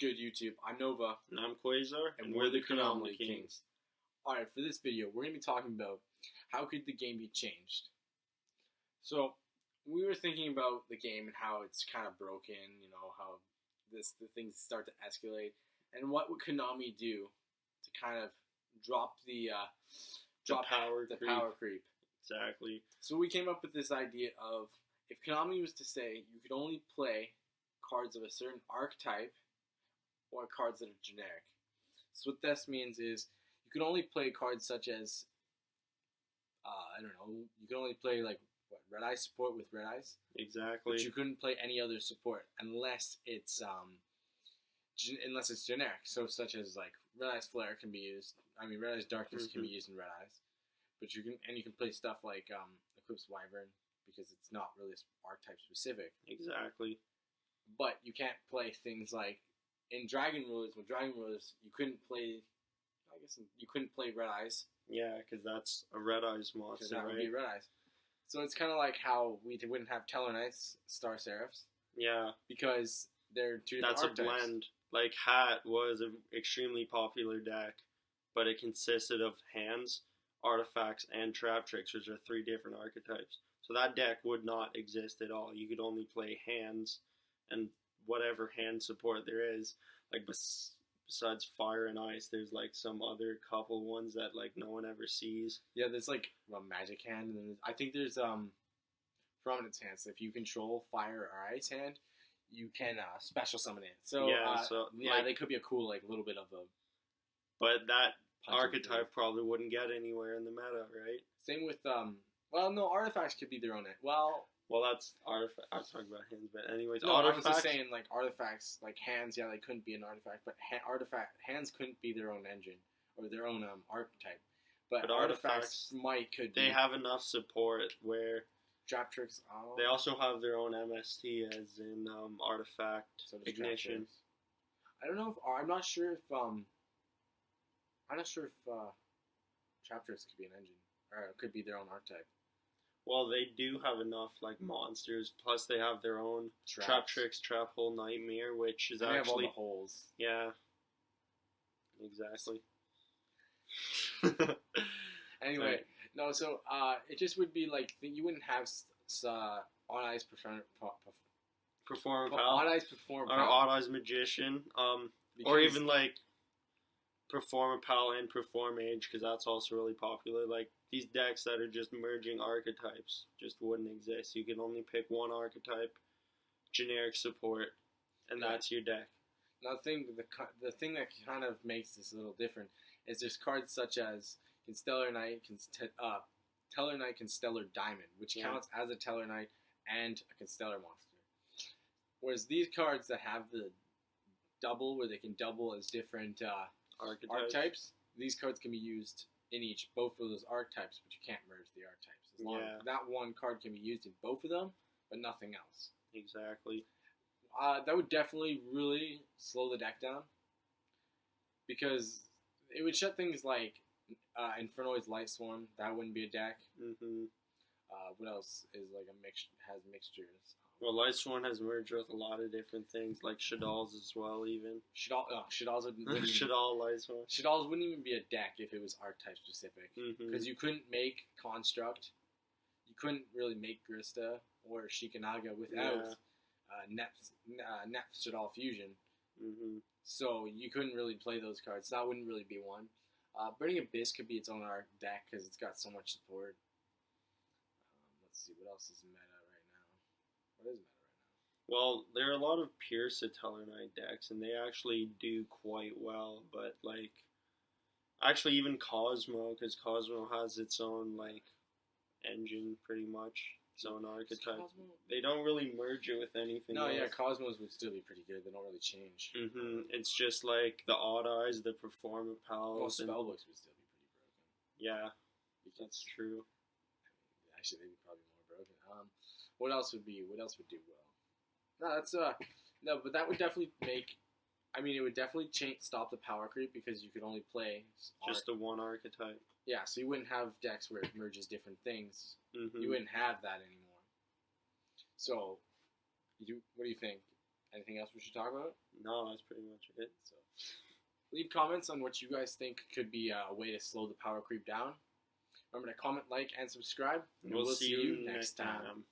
good, YouTube? I'm Nova. And I'm Quasar, And we're the Chronomaly Kings. Kings. Alright, for this video, we're going to be talking about how could the game be changed. So, we were thinking about the game and how it's kind of broken, you know, how the things start to escalate, and what would Konami do to kind of drop the power creep. Exactly. So we came up with this idea of, if Konami was to say you could only play cards of a certain archetype or cards that are generic. So what this means is you can only play cards such as, I don't know, you can only play like Red Eye support with Red Eyes. Exactly. But you couldn't play any other support unless it's generic. So such as like Red Eyes Flare can be used. I mean, Red Eyes Darkness can be used in Red Eyes. But you can play stuff like Eclipse Wyvern because it's not really archetype specific. Exactly. But you can't play things like in Dragon Rulers. With Dragon Rulers, you couldn't play. I guess you couldn't play Red Eyes. Yeah, because that's a Red Eyes monster, that right? would be Red Eyes. So it's kind of like how we wouldn't have Teller Knights, Star Seraphs. Yeah. Because they're two different archetypes. That's a blend. Like Hat was an extremely popular deck, but it consisted of hands, artifacts, and trap tricks, which are 3 different archetypes. So that deck would not exist at all. You could only play hands and whatever hand support there is. Like besides fire and ice, there's like some other couple ones that like no one ever sees. Yeah, there's like a magic hand, and then I think there's prominence hands. So if you control fire or ice hand, you can special summon it. So yeah, they could be a cool like little bit of a. But that archetype probably wouldn't get anywhere in the meta, right? Same with well, no, artifacts could be their own. Well, that's artifact. I was talking about hands, but anyways, no, I was just saying like artifacts, like hands. Yeah, they couldn't be an artifact, but hands couldn't be their own engine or their own archetype. But artifacts could be. They have enough support where trap tricks. They also have their own MST, as in artifact ignition. I don't know if I'm not sure if trap tricks could be an engine or it could be their own archetype. Well, they do have enough like monsters. Plus, they have their own trap tricks, trap hole, nightmare, which is and actually they have all the holes. Yeah, exactly. Anyway, right. No, so it just would be like you wouldn't have Odd Eyes Perform Pal, Odd Eyes Perform Pal, or Odd Eyes Magician, or even like Perform Pal and Perform Age, because that's also really popular. Like these decks that are just merging archetypes just wouldn't exist. You can only pick one archetype, generic support, and that's your deck. Now the thing that kind of makes this a little different is there's cards such as Stellar Knight, Teller Knight, Stellar Diamond, which counts as a Teller Knight and a Constellar monster. Whereas these cards that have the double, where they can double as different archetypes, these cards can be used in both of those archetypes, but you can't merge the archetypes. As long as that one card can be used in both of them, but nothing else. Exactly. That would definitely really slow the deck down, because it would shut things like Infernoid's Light Swarm. That wouldn't be a deck. What else is like has mixtures? Well, Light Swarm has merged with a lot of different things, like Shadal's as well, even. Shadal's wouldn't Shadal Light Swarm. Shadal's wouldn't even be a deck if it was archetype specific, because you couldn't make Construct, you couldn't really make Grista or Shikanaga without Nep Shadal Fusion. So you couldn't really play those cards. That wouldn't really be one. Burning Abyss could be its own deck because it's got so much support. Let's see, what else is meta right now? What is meta right now? Well, there are a lot of pure Satellar Knight decks, and they actually do quite well. But like, actually, even Cosmo, because Cosmo has its own like engine, pretty much. Its own archetype. They don't really merge it with anything else. Yeah, Cosmos would still be pretty good. They don't really change. It's just like the Odd Eyes, the Perform Pals. Well, Spellbooks would still be pretty broken. Yeah, that's true. Actually, they'd be probably more broken. What else would do well? No, that's no, but that would definitely make. I mean, it would definitely stop the power creep, because you could only play just the one archetype. Yeah, so you wouldn't have decks where it merges different things. You wouldn't have that anymore. So, what do you think? Anything else we should talk about? No, that's pretty much it. So, leave comments on what you guys think could be a way to slow the power creep down. Remember to comment, like, and subscribe. And we'll see you next time.